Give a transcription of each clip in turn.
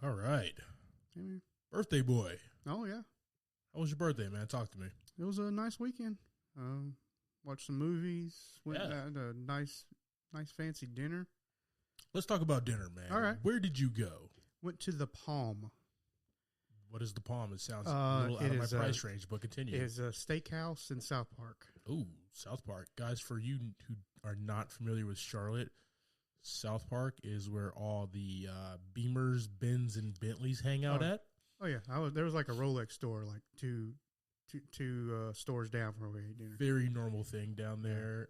All right. Yeah. Birthday boy. Oh, yeah. How was your birthday, man? Talk to me. It was a nice weekend. Watched some movies. Went had a nice fancy dinner. Let's talk about dinner, man. All right. Where did you go? Went to the Palm. What is the Palm? It sounds a little out of my price range, but continue. It is a steakhouse in South Park. Ooh, South Park. Guys, for you who are not familiar with Charlotte, South Park is where all the Beamers, Benz, and Bentleys hang out at. Oh, yeah. There was like a Rolex store like two stores down from where we ate dinner. Very normal thing down there.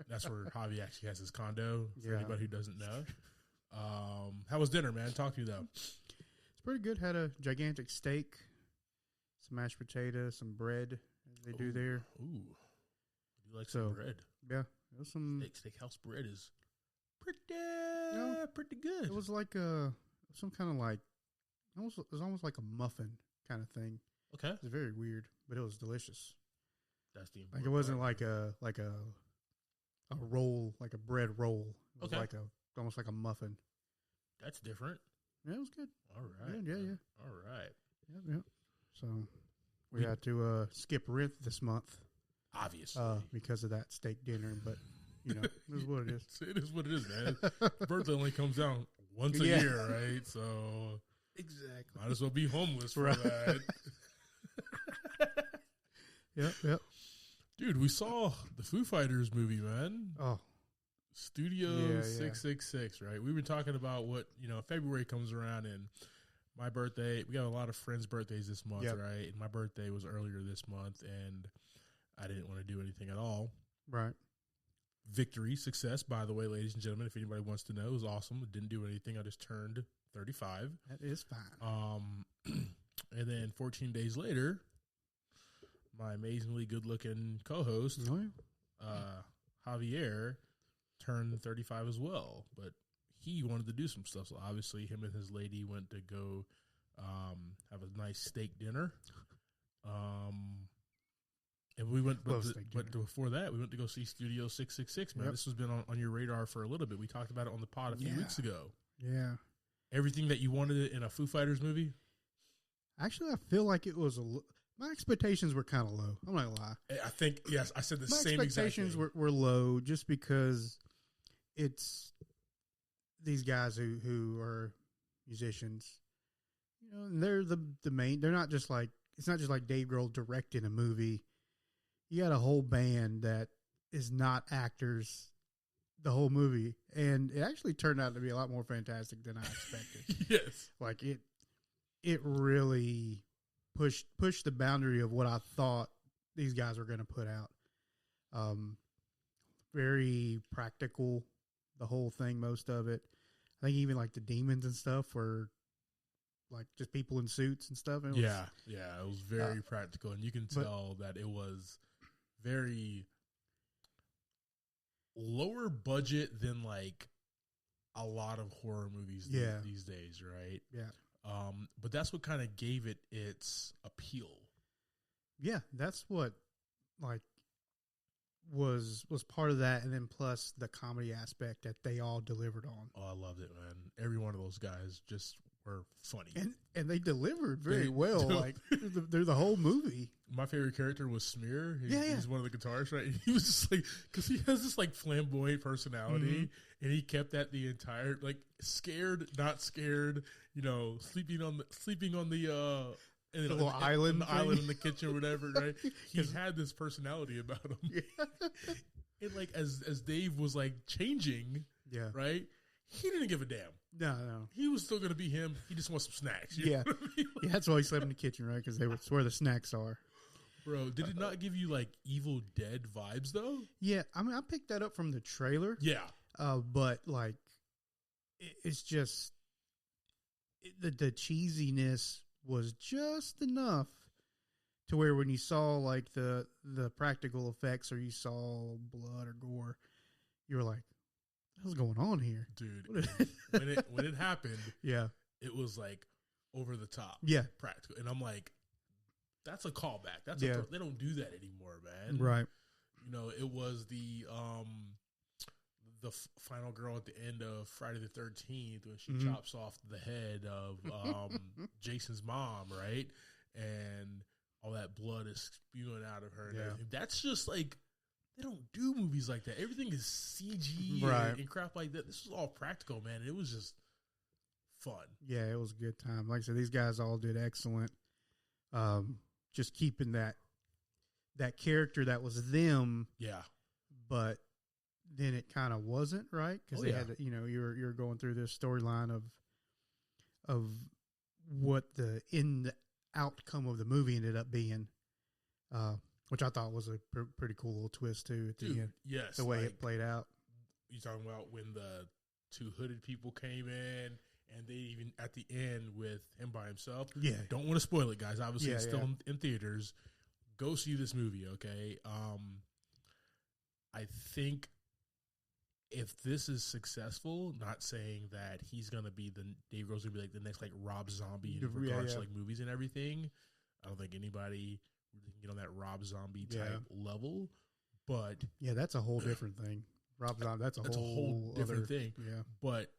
That's where Javi actually has his condo, for anybody who doesn't know. How was dinner, man? Talk to you, though. It's pretty good. Had a gigantic steak, some mashed potatoes, some bread, as they do there. Ooh. You like some bread? Yeah. It was some steakhouse bread is pretty good. It was like some kind of like, it was almost like a muffin kind of thing. Okay. It was very weird, but it was delicious. That's the like it wasn't like a roll, like a bread roll. It was like almost like a muffin. That's different. Yeah, it was good. All right. Yeah. All right. Yeah. So we had to skip rent this month. Obviously. Because of that steak dinner, but you know, it is what it is. It is what it is, man. Birthday only comes down once a year, right? So exactly. Might as well be homeless for that. Yep. Dude, we saw the Foo Fighters movie, man. Oh. Studio 666, right? We've been talking about what, February comes around and my birthday, we got a lot of friends' birthdays this month, right? And my birthday was earlier this month and I didn't want to do anything at all. Right. Victory, success, by the way, ladies and gentlemen, if anybody wants to know, it was awesome. I didn't do anything. I just turned 35. That is fine. And then 14 days later, my amazingly good-looking co-host, Javier, turned 35 as well. But he wanted to do some stuff. So obviously him and his lady went to go have a nice steak dinner. And we went, but before that, we went to go see Studio 666, man. Yep. This has been on your radar for a little bit. We talked about it on the pod a few weeks ago. Yeah. Everything that you wanted in a Foo Fighters movie? Actually, I feel like it was my expectations were kind of low. I'm not going to lie. I think, yes, I said the same exact thing. My expectations were low just because it's these guys who are musicians. And they're the main, they're not just like, it's not just like Dave Grohl directing a movie. You got a whole band that is not actors the whole movie. And it actually turned out to be a lot more fantastic than I expected. Yes. Like it really pushed the boundary of what I thought these guys were going to put out. Very practical, the whole thing, most of it. I think even like the demons and stuff were like just people in suits and stuff. It was very practical. And you can tell that it was very lower budget than like a lot of horror movies these days, right? Yeah. But that's what kind of gave it its appeal. Yeah, that's what like was part of that, and then plus the comedy aspect that they all delivered on. Oh, I loved it, man. Every one of those guys just were funny. And they delivered very well, like through the whole movie. My favorite character was Smear. He's one of the guitarists, right? He was just like, because he has this like flamboyant personality, and he kept that the entire, like, scared, not scared, sleeping on the little island in the kitchen or whatever, right? He had this personality about him. Yeah. And like as Dave was like changing, right? He didn't give a damn. No. He was still going to be him. He just wants some snacks. Yeah. That's why he slept in the kitchen, right? Because it's where the snacks are. Bro, did it not give you like Evil Dead vibes though? Yeah. I mean, I picked that up from the trailer. Yeah. But like, it's just the cheesiness was just enough to where when you saw like the practical effects or you saw blood or gore, you were like, what's going on here? Dude, when it happened, it was like over the top. Yeah. Practical. And I'm like, that's a callback. They don't do that anymore, man. Right. It was the final girl at the end of Friday the 13th when she chops off the head of Jason's mom, right? And all that blood is spewing out of her. And everything. That's just like, they don't do movies like that. Everything is CG and crap like that. This was all practical, man. It was just fun. Yeah, it was a good time. Like I said, these guys all did excellent. Just keeping that character that was them. Yeah. But then it kind of wasn't, right? Because they had to, you're going through this storyline of what the outcome of the movie ended up being, which I thought was a pretty cool little twist too at the end. Yes, the way it played out. You talking about when the two hooded people came in, and they even at the end with him by himself. Yeah, don't want to spoil it, guys. Obviously, it's still in theaters. Go see this movie, okay? I think if this is successful, not saying that he's gonna be Dave Grohl's gonna be like the next like Rob Zombie in regards to like movies and everything. I don't think anybody really can get on that Rob Zombie type level, but that's a whole different thing. Rob Zombie, that's a whole different thing. Yeah, but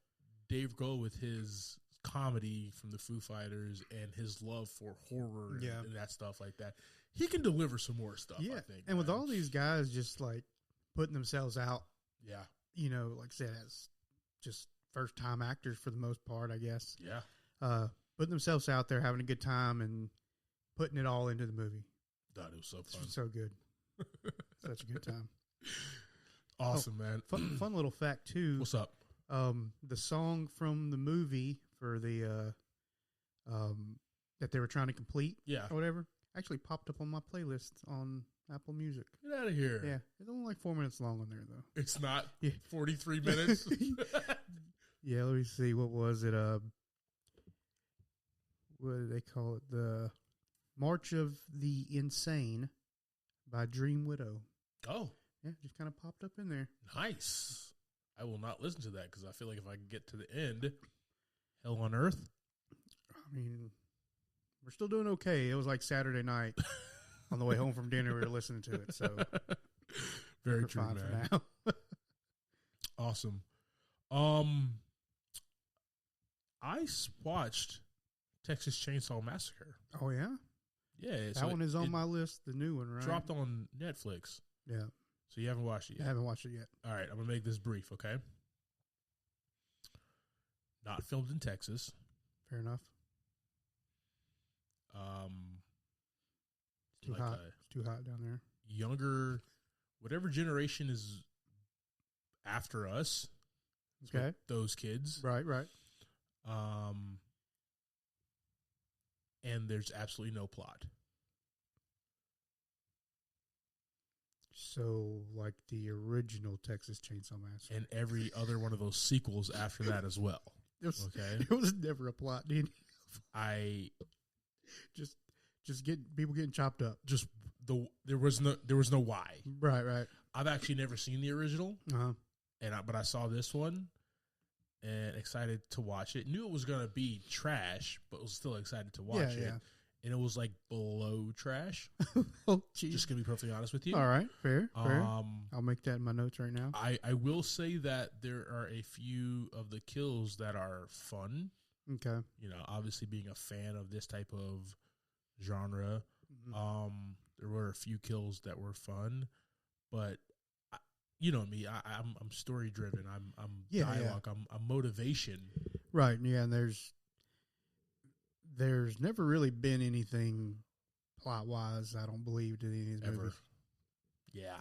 Dave Grohl with his comedy from the Foo Fighters and his love for horror and that stuff like that, he can deliver some more stuff. I think, and with all these guys just like putting themselves out, like I said, as just first time actors for the most part, I guess. Yeah, putting themselves out there, having a good time, and putting it all into the movie. That was so fun, so good, such a good time. Awesome, man. Fun little fact too. What's up? The song from the movie for the that they were trying to complete, or whatever, actually popped up on my playlist on Apple Music. Get out of here. Yeah, it's only like 4 minutes long on there though. It's not 43 minutes. Yeah, let me see. What was it? What do they call it? The March of the Insane by Dream Widow. Oh. Yeah, just kind of popped up in there. Nice. I will not listen to that because I feel like if I can get to the end, Hell on Earth. I mean, we're still doing okay. It was like Saturday night on the way home from dinner. We were listening to it, so very true, man. For now. Awesome. I watched Texas Chainsaw Massacre. Oh yeah, yeah. That one is on my list. The new one, right? Dropped on Netflix. Yeah. So you haven't watched it yet? I haven't watched it yet. All right, I'm going to make this brief, okay? Not filmed in Texas. Fair enough. It's too hot. It's too hot down there. Younger, whatever generation is after us. Okay. Those kids. Right. And there's absolutely no plot. So, like the original Texas Chainsaw Massacre. And every other one of those sequels after that as well. There was never a plot, dude. Just get people getting chopped up. There was no why. Right. I've actually never seen the original. Uh-huh. But I saw this one and excited to watch it. Knew it was going to be trash, but was still excited to watch it. Yeah. And it was like below trash. Oh, geez. Just gonna be perfectly honest with you. All right, fair. I'll make that in my notes right now. I will say that there are a few of the kills that are fun. Okay. Obviously being a fan of this type of genre, there were a few kills that were fun, but you know me, I'm story driven. I'm dialogue. Yeah. I'm motivation. Right. Yeah. And there's never really been anything plot wise, I don't believe, to any of these movies. Yeah.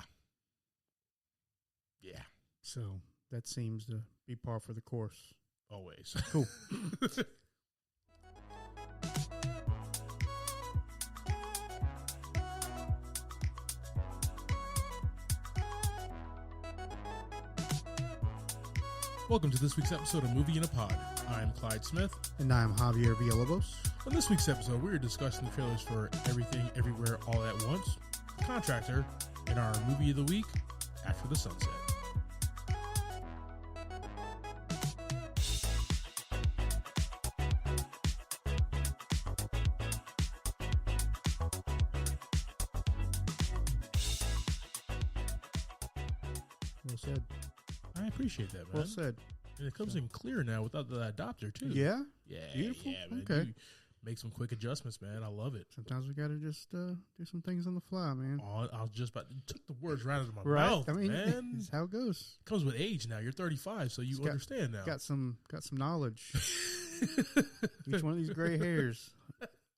So that seems to be par for the course. Always. Cool. Welcome to this week's episode of Movie in a Pod. I'm Clyde Smith. And I'm Javier Villalobos. On this week's episode, we are discussing the trailers for Everything, Everywhere, All at Once, Contractor, and our movie of the week, After the Sunset. Well said. I appreciate that, man. Well said. And it comes in clear now without the adapter, too. Yeah? Yeah. Beautiful. Yeah, man. Okay. You make some quick adjustments, man. I love it. Sometimes we got to just do some things on the fly, man. Oh, I was just about to took the words right out of my Right. mouth, I mean, man. that's how it goes. Comes with age now. You're 35, so you understand now. Got some knowledge. Each one of these gray hairs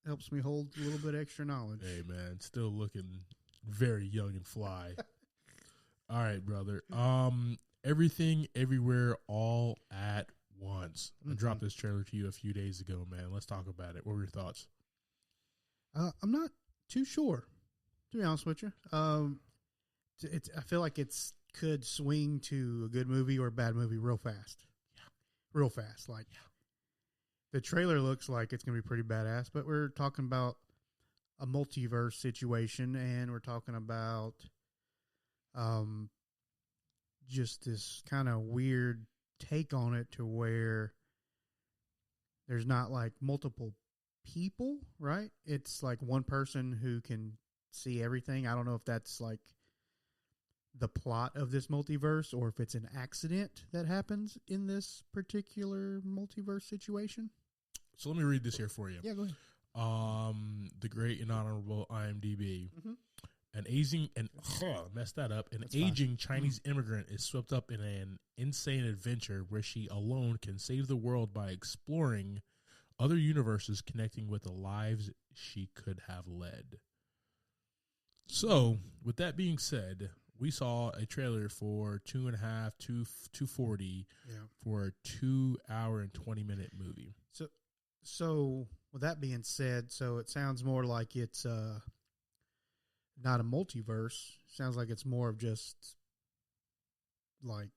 helps me hold a little bit extra knowledge. Hey, man. Still looking very young and fly. All right, brother. Everything, Everywhere, All at Once. I dropped this trailer to you a few days ago, man. Let's talk about it. What were your thoughts? I'm not too sure, to be honest with you. I feel like it's could swing to a good movie or a bad movie real fast. Yeah. Real fast. Like, the trailer looks like it's going to be pretty badass, but we're talking about a multiverse situation, and we're talking about just this kind of weird take on it to where there's not like multiple people, right? It's like one person who can see everything. I don't know if that's like the plot of this multiverse or if it's an accident that happens in this particular multiverse situation. So let me read this here for you. Yeah, go ahead. The great and honorable IMDb. Mm-hmm. An aging Chinese immigrant is swept up in an insane adventure where she alone can save the world by exploring other universes connecting with the lives she could have led. So, with that being said, we saw a trailer for 240 for a 2 hour and 20-minute movie. So with that being said, so it sounds more like it's not a multiverse. Sounds like it's more of just like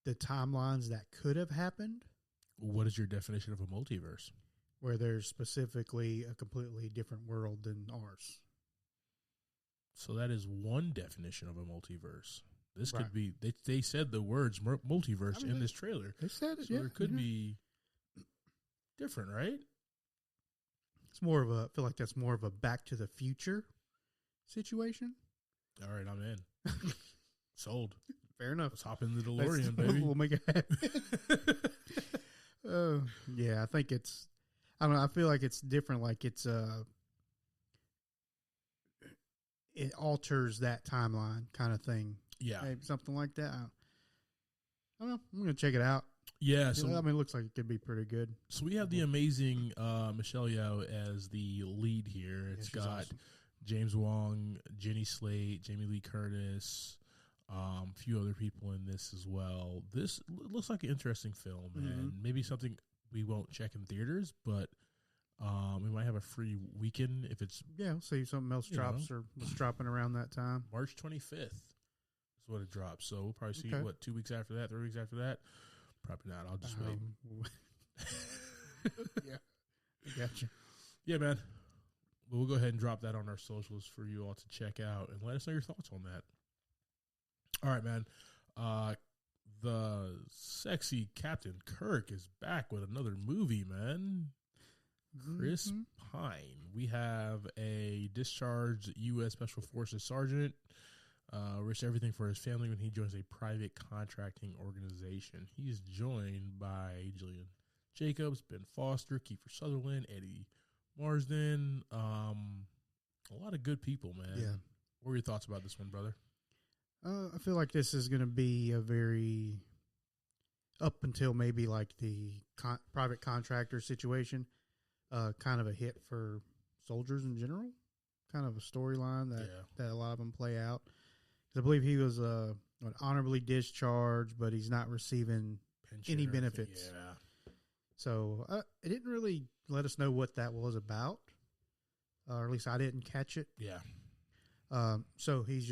the timelines that could have happened. What is your definition of a multiverse? Where there's specifically a completely different world than ours. So that is one definition of a multiverse. This Right. could be, they said the words multiverse in this trailer. They said it, So yeah. there could be different, right? It's more of a, I feel like that's more of a Back to the Future situation. All right, I'm in. Sold. Fair enough. Let's hop in the DeLorean, baby. We'll make it happen. Yeah, I think it's, I don't know, I feel like it's different. Like it's, it alters that timeline kind of thing. Yeah. Maybe something like that. I don't know. I'm going to check it out. Yeah. So, I mean, it looks like it could be pretty good. So we have the amazing Michelle Yeoh as the lead here. It's got awesome. James Wong, Jenny Slate, Jamie Lee Curtis, a few other people in this as well. This looks like an interesting film, and maybe something we won't check in theaters, but we might have a free weekend if it's Yeah, we'll see if something else drops or was dropping around that time. March 25th is what it drops. So we'll probably see, 2 weeks after that, 3 weeks after that? Probably not. I'll just wait. Yeah, I gotcha. Yeah, man. Well, we'll go ahead and drop that on our socials for you all to check out and let us know your thoughts on that. All right, man. The sexy Captain Kirk is back with another movie, man. Chris Pine. We have a discharged U.S. Special Forces sergeant. Risks everything for his family when he joins a private contracting organization. He's joined by Jillian Jacobs, Ben Foster, Kiefer Sutherland, Eddie Marsden. A lot of good people, man. Yeah. What were your thoughts about this one, brother? I feel like this is going to be a very, up until maybe like the private contractor situation, kind of a hit for soldiers in general. Kind of a storyline that a lot of them play out. Because I believe he was honorably discharged, but he's not receiving any benefits. Yeah. So it didn't really let us know what that was about, or at least I didn't catch it. Yeah. So he's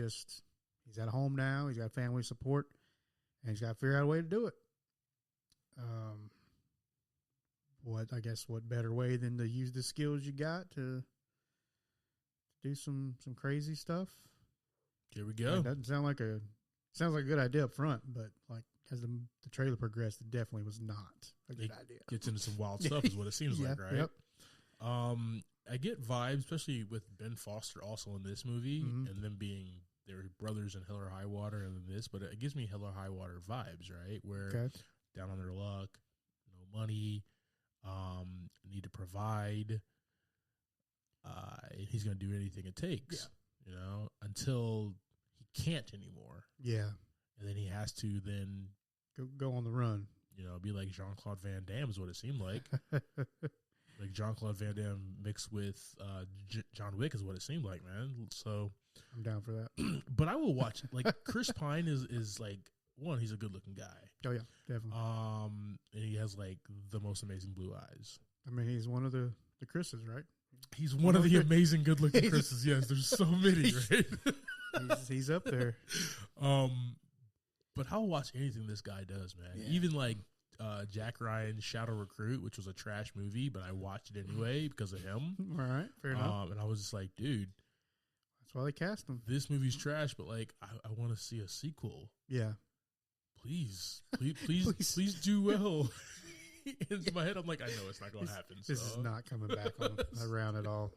at home now. He's got family support, and he's got to figure out a way to do it. What better way than to use the skills you got to do some crazy stuff? Here we go. It doesn't sound like sounds like a good idea up front, but like as the trailer progressed, it definitely was not a good idea. Gets into some wild stuff is what it seems like, right? Yep. I get vibes, especially with Ben Foster also in this movie, and them being they're brothers in Hell or High Water and this, but it gives me Hell or High Water vibes, right? Where down on their luck, no money, need to provide. He's going to do anything it takes, until he can't anymore. Yeah. And then he has to then go on the run. Be like Jean-Claude Van Damme is what it seemed like. Like Jean-Claude Van Damme mixed with John Wick is what it seemed like, man. So I'm down for that. But I will watch it. Like Chris Pine is like, one, he's a good looking guy. Oh yeah, definitely. And he has like the most amazing blue eyes. I mean, he's one of the Chris's, right? He's one of the amazing good looking Chris's. Yes, there's so many, right? he's up there. But I'll watch anything this guy does, man. Yeah. Even like Jack Ryan's Shadow Recruit, which was a trash movie, but I watched it anyway because of him. All right, fair enough. And I was just like, dude, that's why they cast him. This movie's trash, but like, I want to see a sequel. Yeah, please do well. In my head, I'm like, I know it's not going to happen. This is not coming back around at all.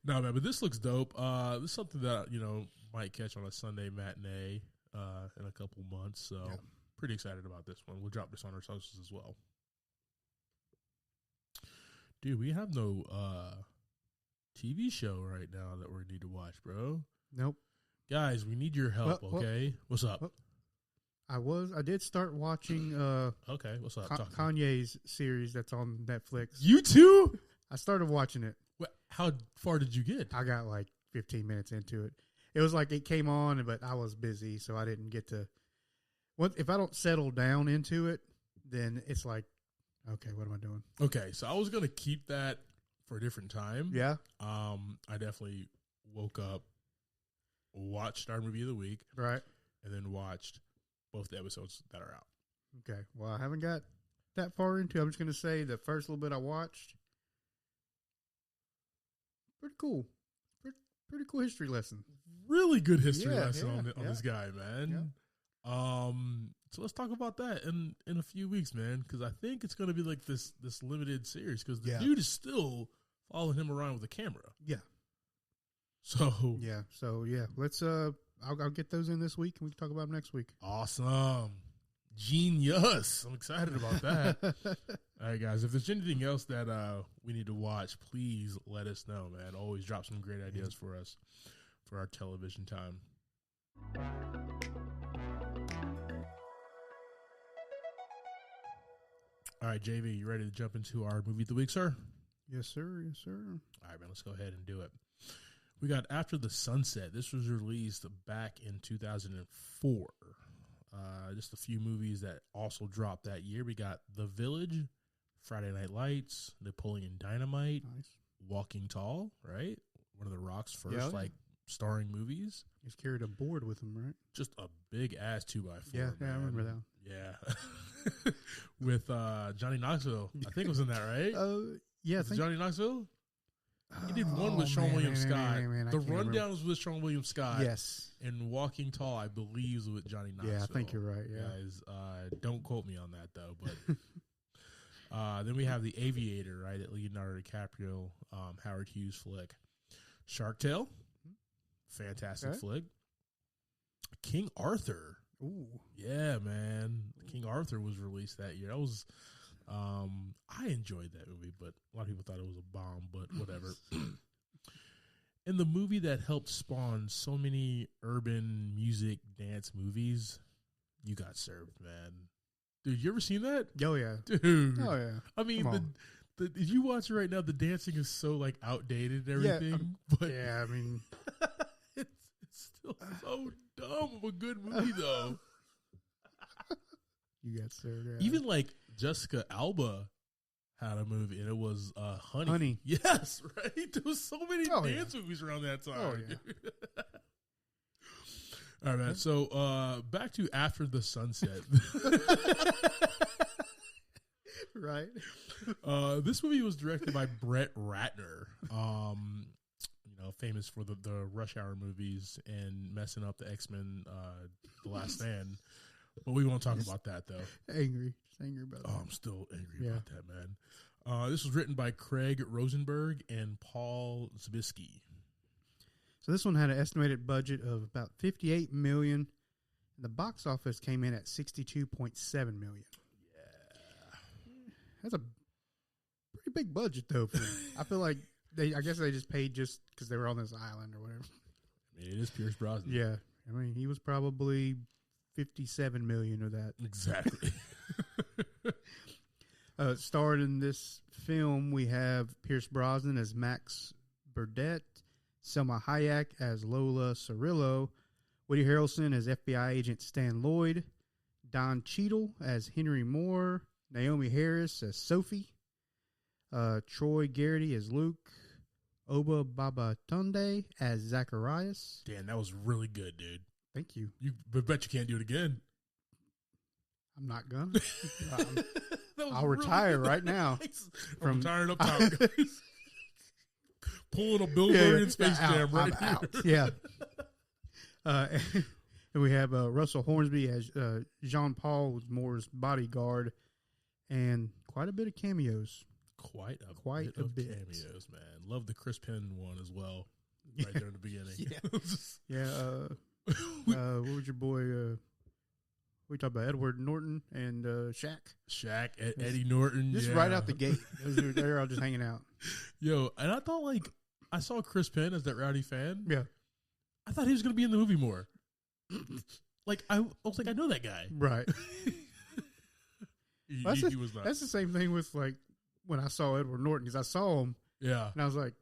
No, man, but this looks dope. This is something that might catch on a Sunday matinee in a couple months. So pretty excited about this one. We'll drop this on our socials as well. Dude, we have no TV show right now that we need to watch, bro. Nope. Guys, we need your help, okay? What's up? I did start watching okay, what's up? Kanye's series that's on Netflix. You too? I started watching it. How far did you get? I got like 15 minutes into it. It was like it came on, but I was busy, so I didn't get to. If I don't settle down into it, then it's like, okay, what am I doing? Okay, so I was gonna keep that for a different time. Yeah. I definitely woke up, watched our movie of the week, right, and then watched both the episodes that are out. Okay. Well, I haven't got that far into it. I'm just gonna say the first little bit I watched. Pretty cool. Pretty cool history lesson. Really good history lesson on this guy, man. Yeah. So let's talk about that in a few weeks, man, because I think it's going to be like this limited series because the dude is still following him around with a camera. Yeah. So let's I'll get those in this week and we can talk about them next week. Awesome. Genius. I'm excited about that. All right, guys. If there's anything else that we need to watch, please let us know, man. Always drop some great ideas for us for our television time. All right, JV, you ready to jump into our movie of the week, sir? Yes, sir. Yes, sir. All right, man. Let's go ahead and do it. We got After the Sunset. This was released back in 2004. Just a few movies that also dropped that year. We got The Village, Friday Night Lights, Napoleon Dynamite, nice. Walking Tall, right? One of The Rock's first starring movies. He's carried a board with him, right? Just a big ass 2x4. Yeah, I remember that. Yeah, with Johnny Knoxville. I think it was in that, right? Yeah, Johnny Knoxville. He did one with Sean William Scott. The Rundown was with Sean William Scott. Yes. And Walking Tall, I believe, was with Johnny Knoxville. Yeah, I think you're right. Yeah. Guys, don't quote me on that, though. But then we have The Aviator, right, at Leonardo DiCaprio, Howard Hughes flick. Shark Tale, fantastic flick. King Arthur. Ooh. Yeah, man. King Arthur was released that year. That was... I enjoyed that movie, but a lot of people thought it was a bomb, but whatever. And the movie that helped spawn so many urban music dance movies, You Got Served, man. Dude, you ever seen that? Oh, yeah. Dude. Oh, yeah. I mean, if you watch it right now, the dancing is so, like, outdated and everything. But yeah, I mean... it's still so dumb of a good movie, though. You Got Served, yeah. Even, like, Jessica Alba had a movie, and it was Honey. Honey. Yes, right? There was so many dance movies around that time. Oh, yeah. All right, man. So, back to After the Sunset. Right. This movie was directed by Brett Ratner, famous for the Rush Hour movies and messing up the X-Men, The Last Stand. But we won't talk about that, though. Angry about that. I'm still angry about that, man. This was written by Craig Rosenberg and Paul Zabiskie. So this one had an estimated budget of about $58 million. And the box office came in at $62.7 million. Yeah. That's a pretty big budget, though. I feel like I guess they just paid just because they were on this island or whatever. I mean, it is Pierce Brosnan. Yeah. I mean, he was probably $57 million of that. Exactly. Starred in this film, we have Pierce Brosnan as Max Burdett, Selma Hayek as Lola Cirillo, Woody Harrelson as FBI agent Stan Lloyd, Don Cheadle as Henry Moore, Naomi Harris as Sophie, Troy Garrity as Luke, Oba Babatunde as Zacharias. Damn, that was really good, dude. Thank you. But bet you can't do it again. I'm not gonna. I'll retire right now. I'm retiring up top, guys. Pulling a Bill Murray in Space Jam right here. Out. Yeah. And we have Russell Hornsby as Jean-Paul Moore's bodyguard, and quite a bit of cameos. Quite a bit of cameos, man. Love the Chris Penn one as well. Right there in the beginning. What was your boy? We talked about Edward Norton and Shaq. Eddie Norton. Just right out the gate. They're all just hanging out. Yo, and I thought, like, I saw Chris Penn as that rowdy fan. Yeah. I thought he was going to be in the movie more. Like, I was like, I know that guy. Right. he was not. That's the same thing with, like, when I saw Edward Norton, because I saw him. Yeah. And I was like,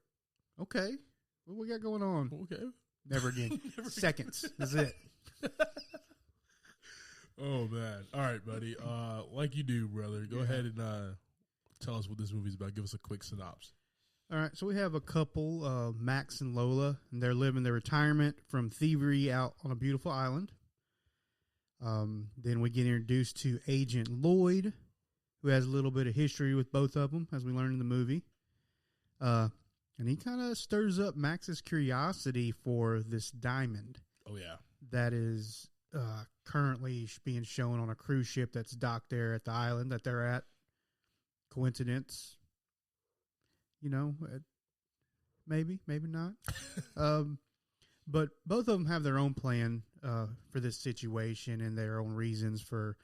okay, what we got going on? Okay. Never again. Seconds. That's it. Oh, man. All right, buddy. Like you do, brother. Go ahead and tell us what this movie's about. Give us a quick synopsis. All right. So we have a couple, Max and Lola, and they're living their retirement from thievery out on a beautiful island. Then we get introduced to Agent Lloyd, who has a little bit of history with both of them, as we learn in the movie. And he kind of stirs up Max's curiosity for this diamond. Oh, yeah. That is currently being shown on a cruise ship that's docked there at the island that they're at. Coincidence? You know, maybe not. But both of them have their own plan for this situation and their own reasons for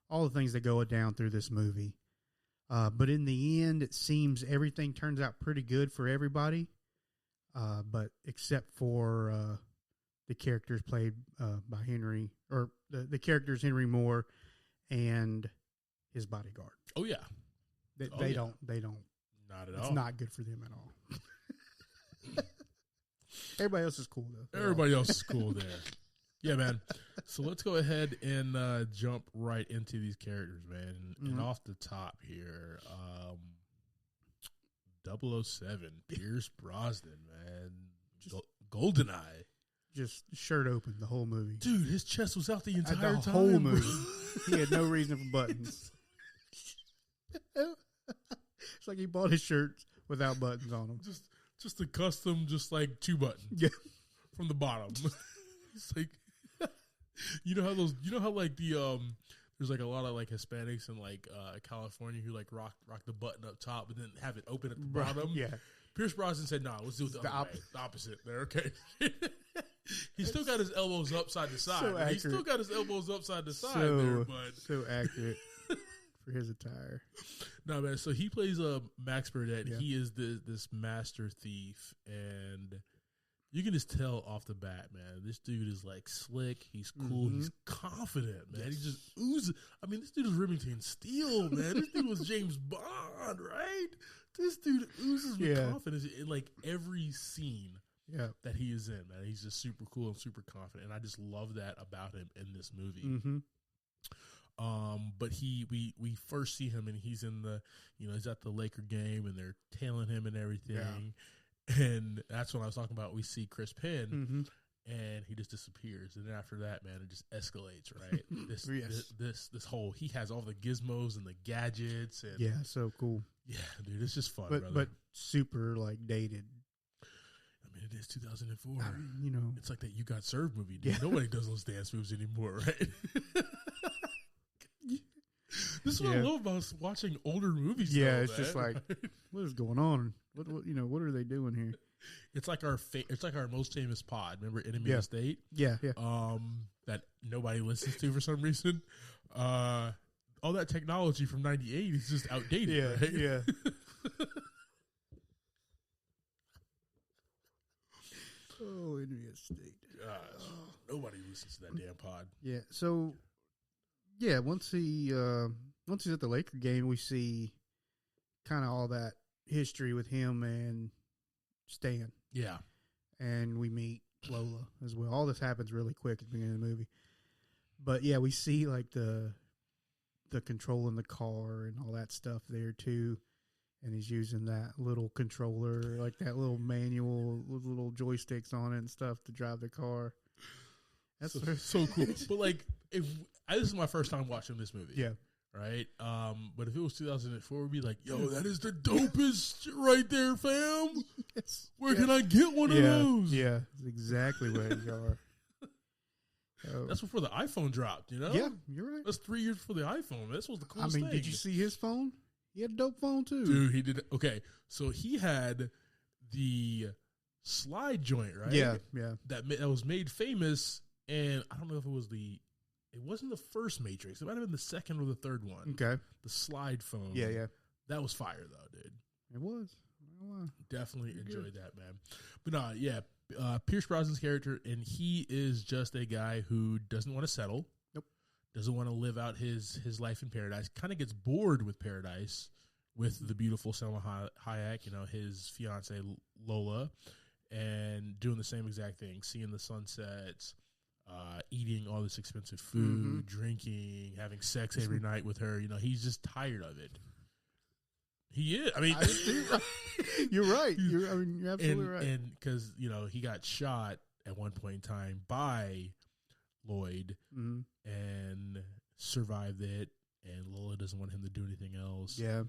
all the things that go down through this movie. But in the end, it seems everything turns out pretty good for everybody, but except for the characters played by Henry, or the characters Henry Moore and his bodyguard. Oh, yeah. They don't. Not at all. It's not good for them at all. Everybody else is cool, though. Everybody else is cool there. Yeah, man. So let's go ahead and jump right into these characters, man. And off the top here, 007, Pierce Brosnan, man. GoldenEye. Just shirt open the whole movie. Dude, his chest was out the entire time. The whole movie. He had no reason for buttons. It's like he bought his shirts without buttons on them. Just a custom, just like 2 buttons. Yeah. From the bottom. It's like, you know how like the there's like a lot of like Hispanics in like California who like rock the button up top and then have it open at the bottom. Yeah. Pierce Brosnan said, "Nah, let's do it the opposite there." Okay. He still got his elbows upside the side. So He still got his elbows upside the side there, but so accurate for his attire. No, man. So he plays Max Burdett. Yeah. He is this master thief, and you can just tell off the bat, man. This dude is like slick. He's cool. He's confident, man. Yes. He just oozes. I mean, this dude is Remington Steele, man. This dude was James Bond, right? This dude oozes with confidence in like every scene that he is in, man. He's just super cool and super confident, and I just love that about him in this movie. Mm-hmm. But we first see him, and he's in the, he's at the Laker game, and they're tailing him and everything. Yeah. And that's when I was talking about, we see Chris Penn, and he just disappears. And then after that, man, it just escalates, right? This whole, he has all the gizmos and the gadgets. And so cool. Yeah, dude, it's just fun, but super, like, dated. I mean, it is 2004. It's like that You Got Served movie, dude. Yeah. Nobody does those dance moves anymore, right? This is what I love about watching older movies. Yeah, it's just like, what is going on? What are they doing here? It's like our most famous pod. Remember Enemy of the State? Yeah. That nobody listens to for some reason. All that technology from '98 is just outdated. Right? Yeah. Oh, Enemy of the State. Gosh, nobody listens to that damn pod. Yeah. So, yeah, once he's at the Laker game, we see kind of all that history with him and Stan. Yeah. And we meet Lola as well. All this happens really quick at the beginning of the movie. But yeah, we see like the control in the car and all that stuff there too. And he's using that little controller, like that little manual with little joysticks on it and stuff to drive the car. That's so cool. But like, this is my first time watching this movie. Yeah. Right? But if it was 2004, we'd be like, yo, that is the dopest shit right there, fam. Yes. Where can I get one of those? Yeah, that's exactly where you are. That's before the iPhone dropped, you know? Yeah, you're right. That's 3 years before the iPhone. This was the coolest thing. Did you see his phone? He had a dope phone, too. Dude, he did. Okay, so he had the slide joint, right? Yeah. That was made famous, and I don't know if it wasn't the first Matrix. It might have been the second or the third one. Okay. The slide phone. Yeah. That was fire, though, dude. It was. Definitely enjoyed that, man. But no, yeah, Pierce Brosnan's character, and he is just a guy who doesn't want to settle. Nope. Doesn't want to live out his life in paradise. Kind of gets bored with paradise with the beautiful Selma Hayek, his fiance Lola, and doing the same exact thing, seeing the sunsets, eating all this expensive food, drinking, having sex every night with her. He's just tired of it. He is. I mean, you're right. You're absolutely right. And because he got shot at one point in time by Lloyd and survived it, and Lola doesn't want him to do anything else. Yeah,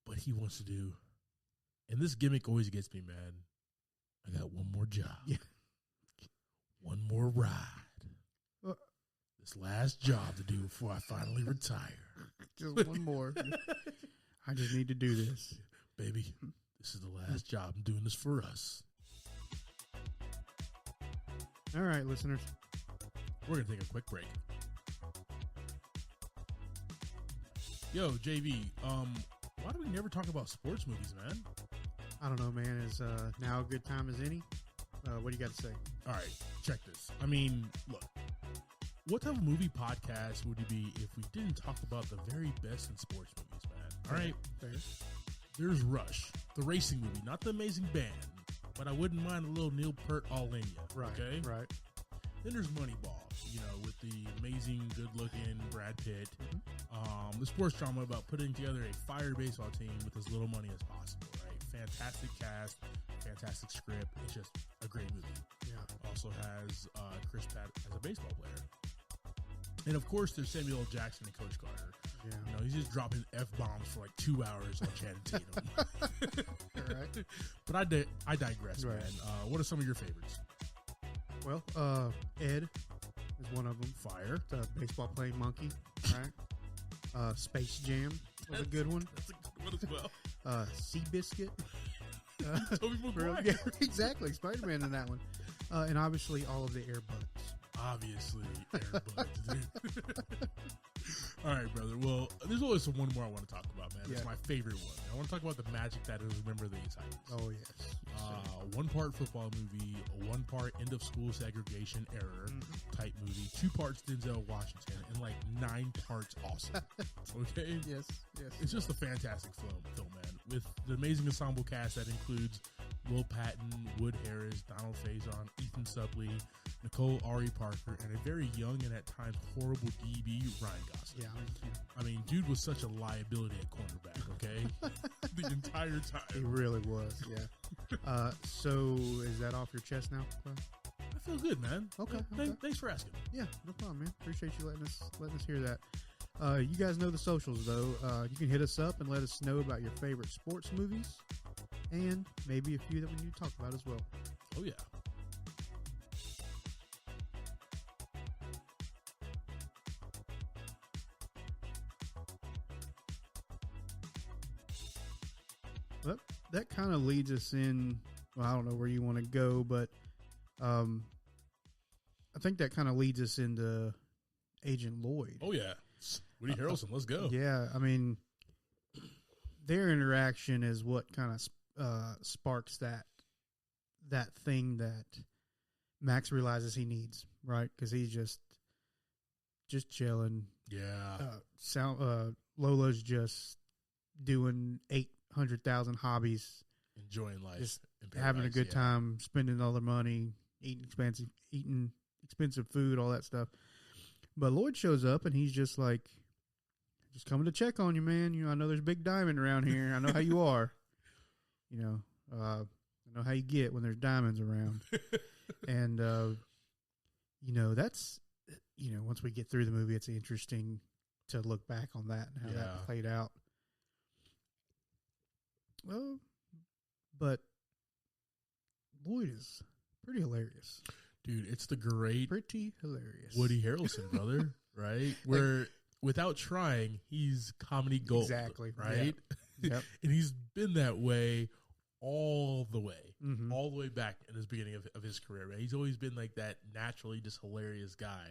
but he wants to do. And this gimmick always gets me, man. I got one more job. Yeah, one more ride. This last job to do before I finally retire. Just one more. I just need to do this. Baby, this is the last job. I'm doing this for us. All right, listeners. We're going to take a quick break. Yo, JV, why do we never talk about sports movies, man? I don't know, man. Is now a good time as any? What do you got to say? All right, check this. I mean, look. What type of movie podcast would it be if we didn't talk about the very best in sports movies, man? All right. Fair. There's Rush, the racing movie, not the amazing band, but I wouldn't mind a little Neil Peart all in you. Right. Okay. Right. Then there's Moneyball, with the amazing, good-looking Brad Pitt. The sports drama about putting together a fire baseball team with as little money as possible. Right. Fantastic cast, fantastic script. It's just a great movie. Yeah. Also has Chris Pratt as a baseball player. And, of course, there's Samuel L. Jackson and Coach Carter. Yeah. He's just dropping F-bombs for like 2 hours on Channing Tatum. All right. But I digress, right. Man. What are some of your favorites? Well, Ed is one of them. Fire. The baseball playing monkey, right? Space Jam was a good one. That's a good one as well. Seabiscuit. Tobey Maguire. Yeah, exactly. Spider-Man in that one. And obviously all of the Air Buds. Obviously, Air Buds, dude. All right, brother. Well, there's always one more I want to talk about, man. It's my favorite one. I want to talk about the magic that is Remember the Titans. Oh, yes. One part football movie, one part end of school segregation error type movie, 2 parts Denzel Washington, and like 9 parts awesome. Okay? Yes. It's just a fantastic film, man. With the amazing ensemble cast that includes Will Patton, Wood Harris, Donald Faison, Ethan Suplee, Nicole Ari Parker, and a very young and at times horrible DB, Ryan Gosling. Yeah. I mean, dude was such a liability at cornerback, okay? The entire time. He really was, yeah. So is that off your chest now, Clyde? I feel good, man. Okay. Thanks for asking. Yeah, no problem, man. Appreciate you letting us hear that. You guys know the socials, though. You can hit us up and let us know about your favorite sports movies and maybe a few that we need to talk about as well. Oh, yeah. Well, that kind of leads us in. Well, I don't know where you want to go, but I think that kind of leads us into Agent Lloyd. Oh yeah, Woody Harrelson. Let's go. Yeah, I mean, their interaction is what kind of sparks that thing that Max realizes he needs, right? Because he's just chilling. Yeah. Lola's just doing 800,000 hobbies, enjoying life, just having a good time, spending all their money, eating expensive food, all that stuff. But Lloyd shows up and he's just like, just coming to check on you, man. You know, I know there's a big diamond around here. I know how you are. You know, I know how you get when there's diamonds around. And, you know, that's, you know, once we get through the movie, it's interesting to look back on that and how that played out. Well, but Lloyd is pretty hilarious. Dude, it's the great Pretty hilarious Woody Harrelson, brother, right? Where without trying, he's comedy gold. Exactly. Right? Yep. And he's been that way all the way back in his beginning of his career, right? He's always been like that naturally just hilarious guy.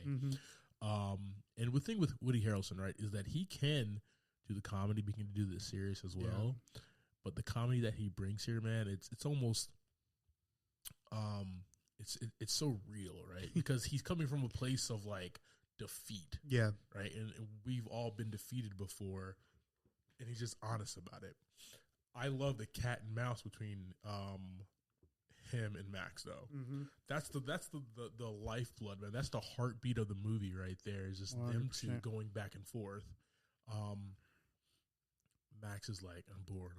And the thing with Woody Harrelson, right, is that he can do the comedy, but he can do the serious as well. Yeah. But the comedy that he brings here, man, it's almost it's so real, right? Because he's coming from a place of like defeat. Yeah. Right? And we've all been defeated before, and he's just honest about it. I love the cat and mouse between him and Max, though. That's the lifeblood, man. That's the heartbeat of the movie right there. Is just 100%. Them two going back and forth. Max is like, I'm bored.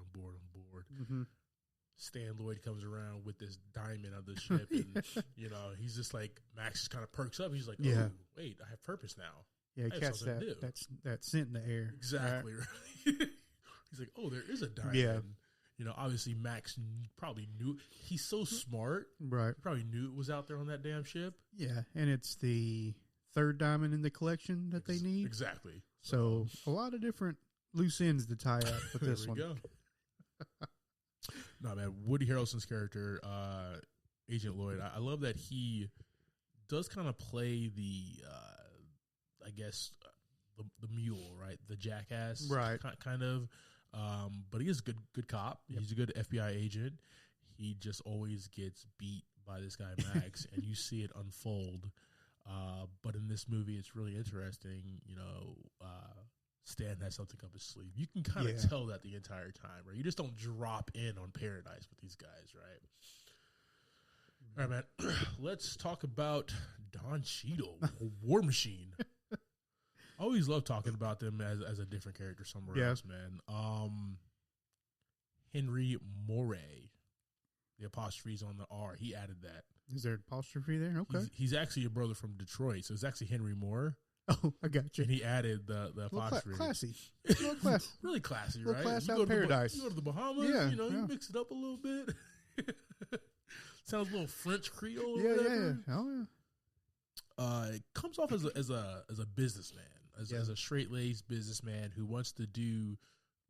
Stan Lloyd comes around with this diamond on the ship, and you know, he's just like, Max just kind of perks up. He's like, oh, wait, I have purpose now. Yeah, he catches that scent in the air. Exactly right. He's like, oh, there is a diamond. Yeah. You know, obviously Max probably knew. He's so smart. Right. He probably knew it was out there on that damn ship. Yeah, and it's the third diamond in the collection that they need. Exactly. So a lot of different loose ends to tie up with this one. There we go. No, man, Woody Harrelson's character, Agent Lloyd, I love that he does kind of play the, I guess, the mule, right? The jackass, right? Kind of. But he is a good cop. Yep. He's a good FBI agent. He just always gets beat by this guy Max, and you see it unfold. But in this movie, it's really interesting. You know, Stan has something up his sleeve. You can kind of tell that the entire time, right? You just don't drop in on Paradise with these guys, right? All right, man. Let's talk about Don Cheadle, War Machine. I always love talking about them as a different character somewhere else, man. Henry Moray. The apostrophe's on the R. He added that. Is there an apostrophe there? Okay. He's actually a brother from Detroit, so it's actually Henry Moore. Oh, I got you. And he added the apostrophe. Classy. Classy. Really classy, right? Class out Paradise. You go to the Bahamas, you mix it up a little bit. Sounds a little French Creole or whatever. Yeah. Oh, yeah. It comes off as a businessman, as a straight-laced businessman who wants to do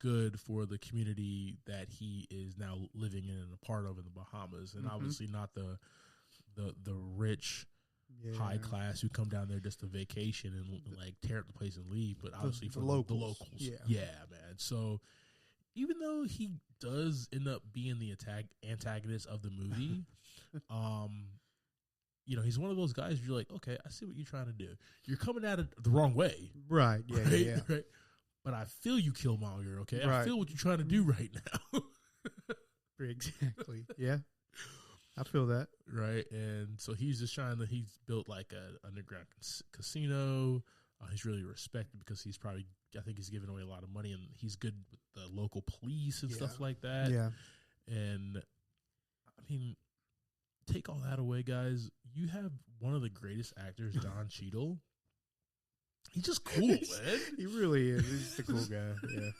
good for the community that he is now living in and a part of in the Bahamas, and obviously not the rich, high class who come down there just to vacation and like tear up the place and leave, but obviously for the locals. Yeah, man. So even though he does end up being the antagonist of the movie, you know, he's one of those guys you're like, okay, I see what you're trying to do. You're coming at it the wrong way. Right. Yeah. Right? Yeah. Right? But I feel you, Killmonger, okay? Right. I feel what you're trying to do right now. Exactly. Yeah. I feel that. Right. And so he's just he's built like an underground casino. He's really respected because I think he's giving away a lot of money, and he's good with the local police and stuff like that. Yeah. And I mean, take all that away, guys. You have one of the greatest actors, Don Cheadle. He's just cool, man. He really is. He's the cool guy. Yeah.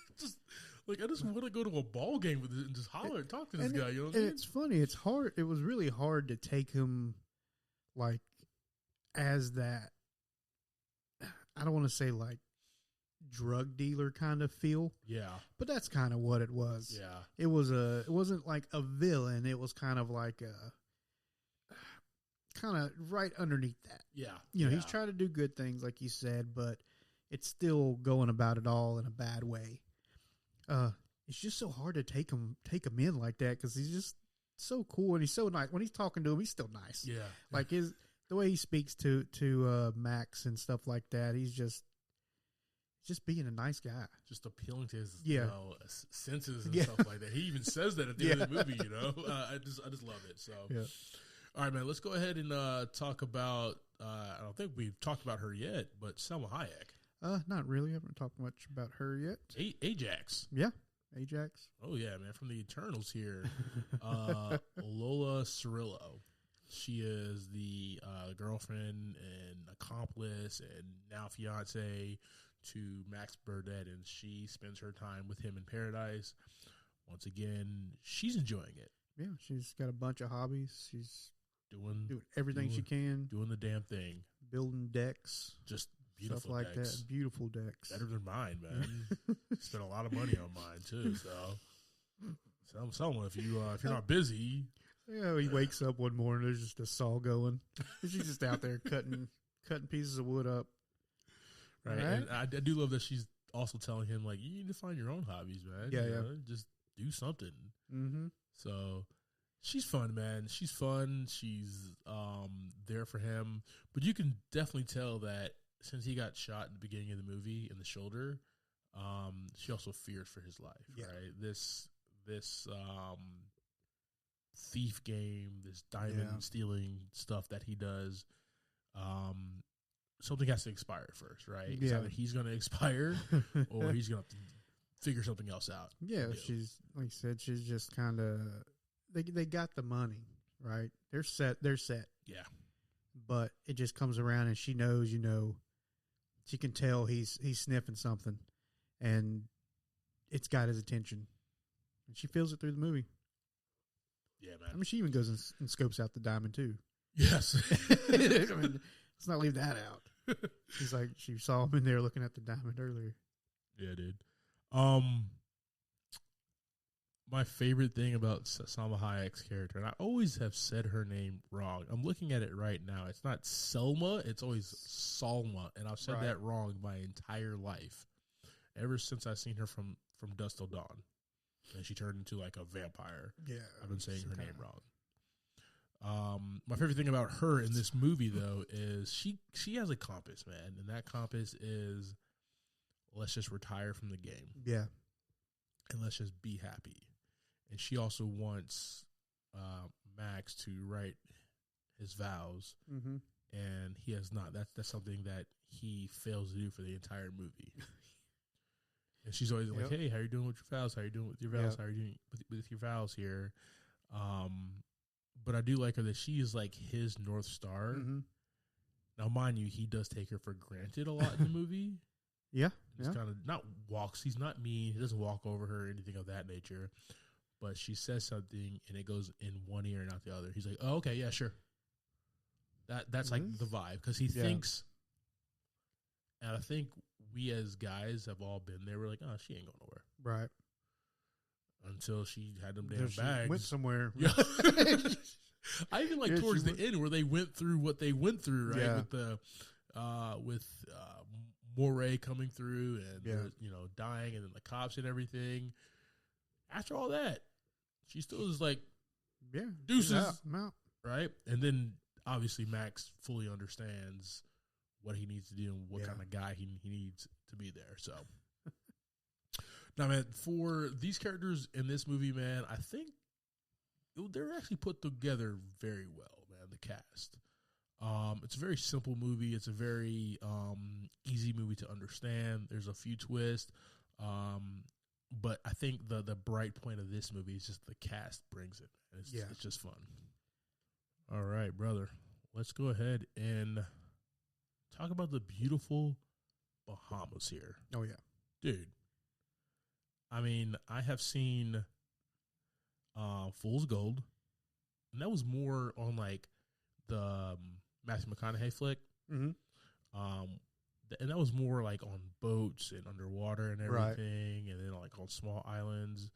I just want to go to a ball game with it and just holler and talk to this guy. You know what I mean? It's funny. It's hard. It was really hard to take him, like, as that. I don't want to say like drug dealer kind of feel. Yeah. But that's kind of what it was. Yeah. It wasn't like a villain. It was kind of like kind of right underneath that. Yeah. He's trying to do good things, like you said, but it's still going about it all in a bad way. It's just so hard to take him in like that because he's just so cool and he's so nice. When he's talking to him, he's still nice. Yeah. Like the way he speaks to Max and stuff like that, he's just being a nice guy. Just appealing to his senses and Yeah. stuff like that. He even says that at the end of the movie, I just love it. So, All right, man, let's go ahead and talk about, I don't think we've talked about her yet, but Selma Hayek. Not really. I haven't talked much about her yet. Ajax. Yeah. Ajax. Oh, yeah, man. From the Eternals here. Lola Cirillo. She is the girlfriend and accomplice and now fiance to Max Burdett, and she spends her time with him in paradise. Once again, she's enjoying it. Yeah, she's got a bunch of hobbies. She's doing everything she can. Doing the damn thing. Building decks. Just beautiful stuff like decks. That. Beautiful decks. Better than mine, man. Spent a lot of money on mine too. So someone, if you're not busy. Yeah, he wakes up one morning. There's just a saw going. She's just out there cutting pieces of wood up. Right, and I do love that she's also telling him like, you need to find your own hobbies, man. Yeah. Just do something. Mm-hmm. So she's fun, man. She's fun. She's there for him, but you can definitely tell that since he got shot in the beginning of the movie in the shoulder, she also fears for his life. Yeah. Right, this thief game, this diamond stealing stuff that he does, something has to expire first, right? Yeah. It's either he's going to expire or he's going to have to figure something else out. Yeah, she's, like I said, she's just kind of, they got the money, right? They're set. Yeah. But it just comes around and she knows, she can tell he's sniffing something and it's got his attention. And she feels it through the movie. Yeah, man. I mean, she even goes and scopes out the diamond too. Yes. I mean, let's not leave that out. She's like, she saw him in there looking at the diamond earlier. Yeah, dude. My favorite thing about Salma Hayek's character, and I always have said her name wrong. I'm looking at it right now. It's not Selma. It's always Salma, and I've said that wrong my entire life, ever since I've seen her from Dusk Till Dawn, and she turned into like a vampire. Yeah, I've been saying her name wrong. My favorite thing about her in this movie, though, is she has a compass, man, and that compass is let's just retire from the game. Yeah, and let's just be happy. And she also wants Max to write his vows, and he has not. That's something that he fails to do for the entire movie. And she's always like, "Hey, how are you doing with your vows? How are you doing with your vows? How are you doing with your vows here?" But I do like her that she is like his North Star. Now, mind you, he does take her for granted a lot in the movie. Yeah, he's kind of not walks. He's not mean. He doesn't walk over her or anything of that nature. But she says something and it goes in one ear and out the other. He's like, "Oh, okay, yeah, sure." That's like the vibe because he thinks, and I think we as guys have all been there. We're like, "Oh, she ain't going nowhere," right? Until she had them damn bags. Went somewhere. Yeah. I even like towards the end where they went through what they went through, right? Yeah. With the Moray coming through and dying, and then the cops and everything. After all that, she still is like, deuces, I'm out. Right? And then obviously Max fully understands what he needs to do and what kind of guy he needs to be there. So, now, man, for these characters in this movie, man, I think they're actually put together very well, man. The cast. It's a very simple movie. It's a very easy movie to understand. There's a few twists. But I think the bright point of this movie is just the cast brings it. It's just fun. All right, brother. Let's go ahead and talk about the beautiful Bahamas here. Oh, yeah. Dude. I mean, I have seen Fool's Gold, and that was more on like the Matthew McConaughey flick. and that was more like on boats and underwater and everything, and then like on small islands.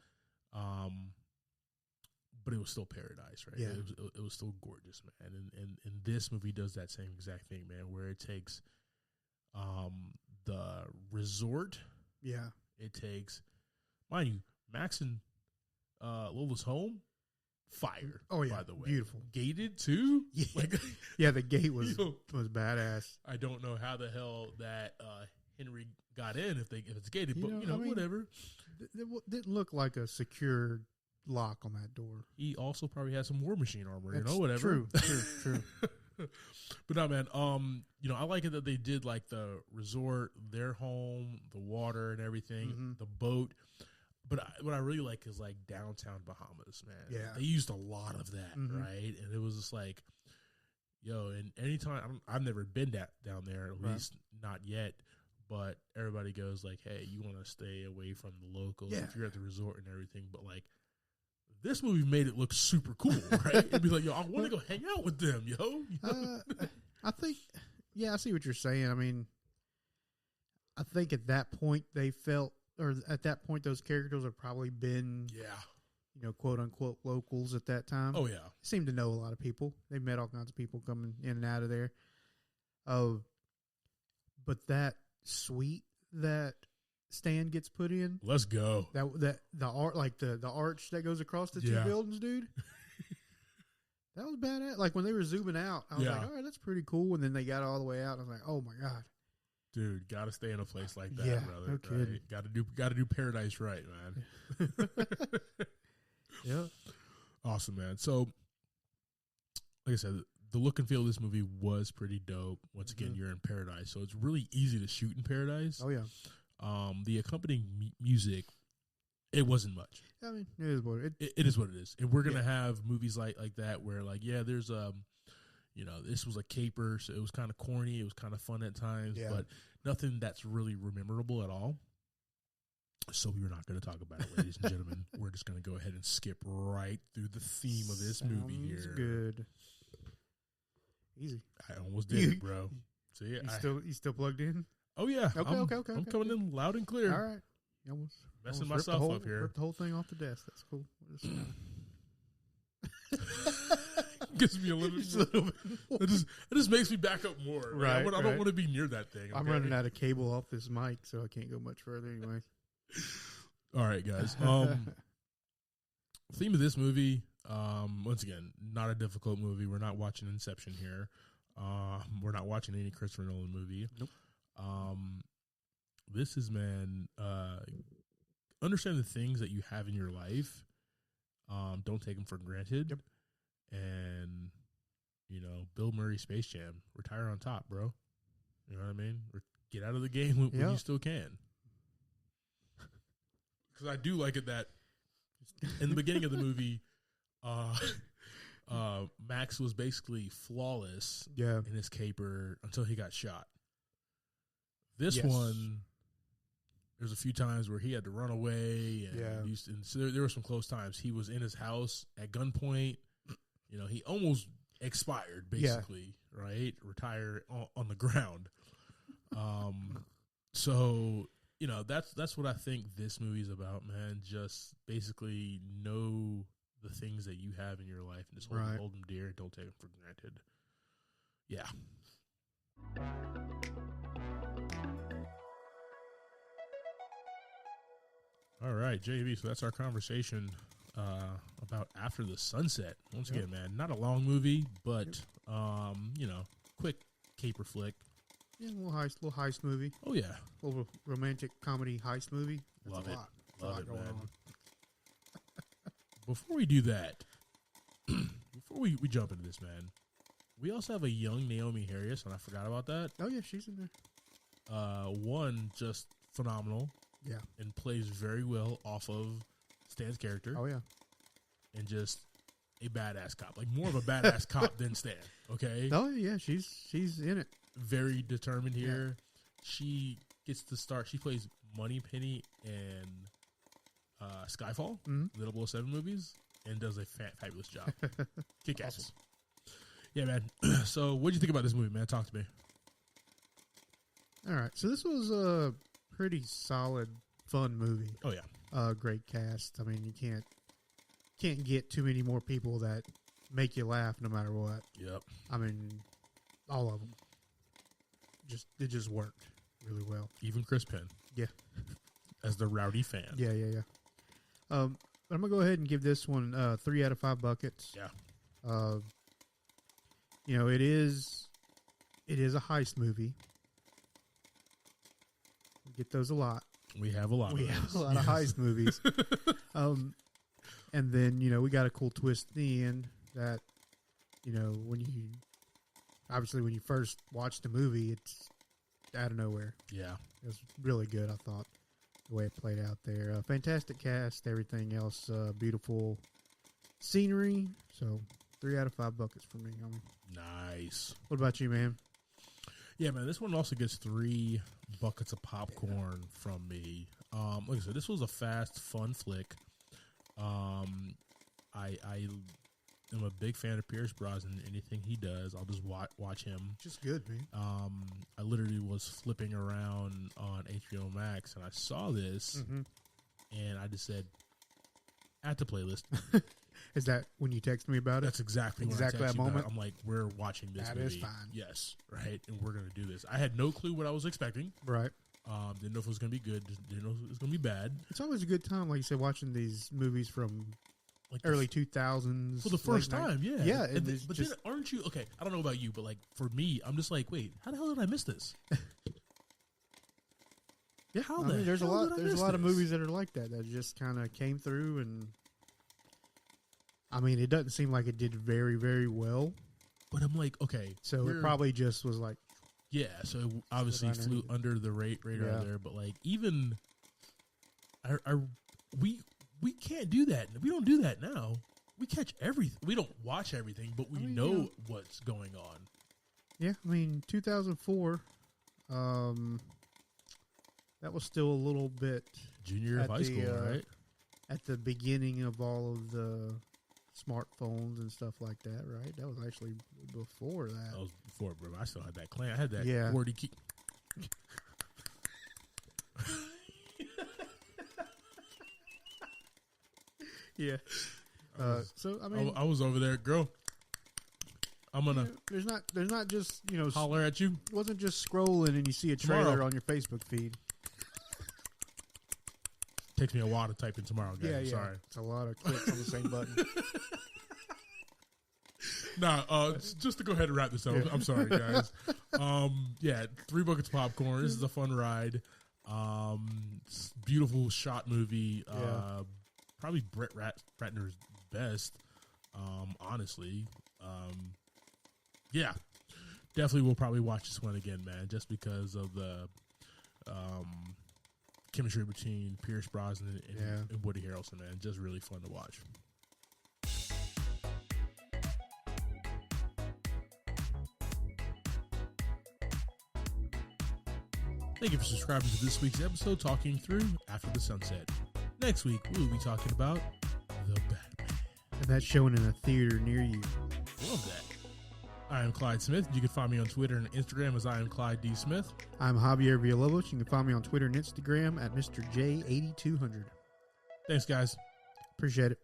But it was still paradise, right? Yeah. It was still gorgeous, man. And this movie does that same exact thing, man, where it takes the resort. Yeah. It takes, mind you, Max and Lola's home, fire. Oh, yeah. By the way. Beautiful. Gated, too? Yeah, Like, yeah, the gate was badass. I don't know how the hell that Henry got in if it's gated, but, I mean, whatever. It didn't look like a secure lock on that door. He also probably had some War Machine armor, whatever. True. But no, man, I like it that they did like the resort, their home, the water and everything, the boat. But what I really like is like downtown Bahamas, man. Yeah. They used a lot of that, right? And it was just like, and anytime, I've never been down there, at least not yet. But everybody goes like, hey, you want to stay away from the locals if you're at the resort and everything. But like, this movie made it look super cool, right? It'd be like, I want to go hang out with them, I think, I see what you're saying. I mean, I think at that point they felt, or at that point those characters have probably been, quote unquote locals at that time. Oh yeah, they seem to know a lot of people. They've met all kinds of people coming in and out of there. But that suite that Stan gets put in. Let's go. That the art, like the arch that goes across the two buildings, dude. That was badass. Like when they were zooming out, I was like, all right, that's pretty cool. And then they got all the way out. I was like, oh my God. Dude, gotta stay in a place like that, brother. No kidding. Right? Gotta do paradise right, man. Yeah. Awesome, man. So like I said, the look and feel of this movie was pretty dope. Once again, you're in paradise, so it's really easy to shoot in paradise. Oh yeah. The accompanying music, it wasn't much. I mean, it is what it is. What it is. And we're gonna have movies like that where like there's this was a caper, so it was kind of corny. It was kind of fun at times, but nothing that's really memorable at all. So we're not going to talk about it, ladies and gentlemen. We're just going to go ahead and skip right through the theme of this movie here. Good. Easy. I almost did it, bro. See, you still plugged in? Oh yeah. Okay. I'm coming in loud and clear. All right. You almost messing myself up here. Ripped the whole thing off the desk. That's cool. Gives me a little bit. It just makes me back up more. Right. I don't want to be near that thing. Okay? I'm running out of cable off this mic, so I can't go much further anyway. All right, guys. Theme of this movie, once again, not a difficult movie. We're not watching Inception here. We're not watching any Christopher Nolan movie. Nope. This is, man, understand the things that you have in your life. Don't take them for granted. Yep. And, Bill Murray Space Jam, retire on top, bro. You know what I mean? Get out of the game when you still can. Because I do like it that in the beginning of the movie, Max was basically flawless in his caper until he got shot. This one, there's a few times where he had to run away. And so there were some close times. He was in his house at gunpoint. He almost expired, basically, right? Retire on the ground. So, that's what I think this movie's about, man. Just basically know the things that you have in your life and just hold them dear. Don't take them for granted. Yeah. All right, JV. So that's our conversation about After the Sunset. Once again, man, not a long movie, but quick caper flick. Yeah, little heist movie. Oh yeah, little romantic comedy heist movie. Love it, man. Before we do that, before we jump into this, man, we also have a young Naomi Harris, and I forgot about that. Oh yeah, she's in there. One just phenomenal. Yeah, and plays very well off of Stan's character. Oh yeah, and just a badass cop, like more of a badass cop than Stan. Okay. Oh yeah, she's in it. Very determined here. She gets to start. She plays Moneypenny in Skyfall, the 007 movies, and does a fabulous job. Kick ass. Awesome. Yeah, man. So, what do you think about this movie, man? Talk to me. All right. So this was a pretty solid, fun movie. Oh, yeah. Great cast. I mean, you can't get too many more people that make you laugh no matter what. Yep. I mean, all of them. It just worked really well. Even Chris Penn. Yeah. As the rowdy fan. Yeah. I'm going to go ahead and give this one 3 out of 5 buckets. Yeah. It is a heist movie. We get those a lot. We have a lot of yes. heist movies. And then, we got a cool twist in the end that, when you first watch the movie, it's out of nowhere. Yeah. It was really good, I thought, the way it played out there. Fantastic cast, everything else, beautiful scenery. So 3 out of 5 buckets for me. Nice. What about you, man? Yeah, man, this one also gets 3 buckets of popcorn from me. Like I said, this was a fast, fun flick. I am a big fan of Pierce Brosnan. Anything he does, I'll just watch him. Just good, man. I literally was flipping around on HBO Max, and I saw this, and I just said, add to playlist. Is that when you text me about it? That's exactly that moment. I'm like, we're watching this movie. That is fine. Yes, right, and we're going to do this. I had no clue what I was expecting. Right. Didn't know if it was going to be good. Didn't know if it was going to be bad. It's always a good time, like you said, watching these movies from like early 2000s. For the first time, yeah. Yeah. But then aren't you, okay, I don't know about you, but like for me, I'm just like, wait, how the hell did I miss this? Yeah, there's a lot of movies that are like that just kind of came through, and I mean, it doesn't seem like it did very, very well. But I'm like, okay, so it probably just was like, yeah. So it obviously flew under the radar there, but like even, we can't do that. We don't do that now. We catch everything. We don't watch everything, but we know what's going on. Yeah, I mean, 2004. That was still a little bit junior year of high school, right? At the beginning of all of the smartphones and stuff like that, right? That was actually before that. That was before, bro. I still had that clan. I had that 40 key. Yeah. So I mean, I was over there, girl. I'm gonna. There's not just holler at you. It wasn't just scrolling and you see a trailer on your Facebook feed. Takes me a while to type in tomorrow, guys. Yeah, I'm sorry. It's a lot of clicks on the same button. Just to go ahead and wrap this up. I'm sorry, guys. 3 buckets of popcorn. This is a fun ride. Beautiful shot movie. Probably Brett Ratner's best. Honestly. Definitely we'll probably watch this one again, man, just because of the chemistry between Pierce Brosnan and Woody Harrelson, man. Just really fun to watch. Thank you for subscribing to this week's episode, Talking Through After the Sunset. Next week, we will be talking about The Batman. And that's showing in a theater near you. Love that. I am Clyde Smith. You can find me on Twitter and Instagram as I am Clyde D. Smith. I'm Javier Villalobos. You can find me on Twitter and Instagram at Mr. J8200. Thanks, guys. Appreciate it.